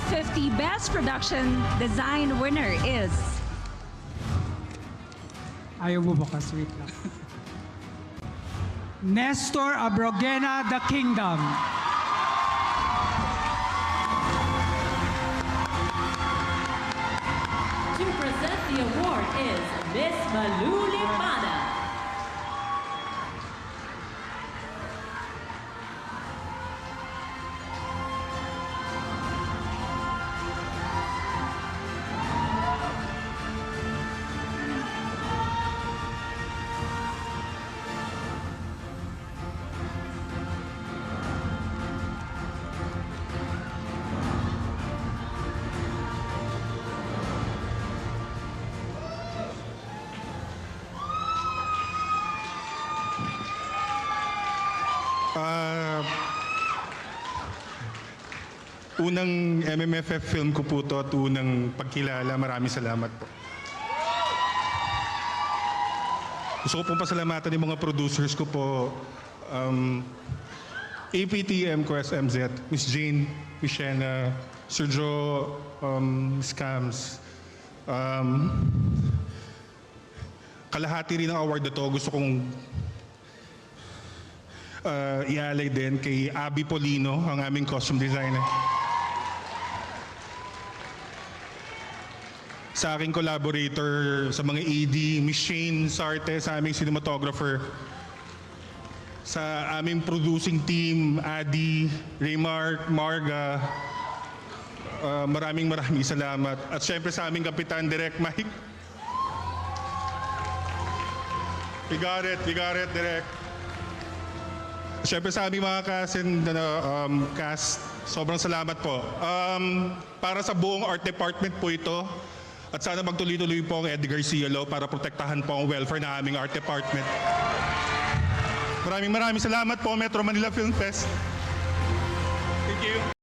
2050 Best Production Design winner is... Ayaw mo bukas, wait lang. Nestor Abrogena, The Kingdom. To present the award is Miss Malulimana. Unang MMFF film ko po to at unang pagkilala. Maraming salamat po. Gusto ko pong pasalamatan yung mga producers ko po. APTM ko SMZ, Miss Jane, Miss Shena, Sir Joe, Miss Cams. Kalahati rin ng award na to. Gusto kong ialay din kay Abby Polino, ang aming costume designer. Sa aking collaborator, sa mga AD, Miss Shane Sarte, sa aming cinematographer. Sa aming producing team, Adi, Raymar, Marga. Maraming salamat. At syempre sa aming kapitan, Direk Mike. We got it, Direk. Siyempre sa aming mga cast, sobrang salamat po. Para sa buong art department po ito, at sana magtuloy-tuloy po ang Eddie Garcia Law para protektahan po ang welfare ng aming art department. Maraming salamat po, Metro Manila Film Fest. Thank you.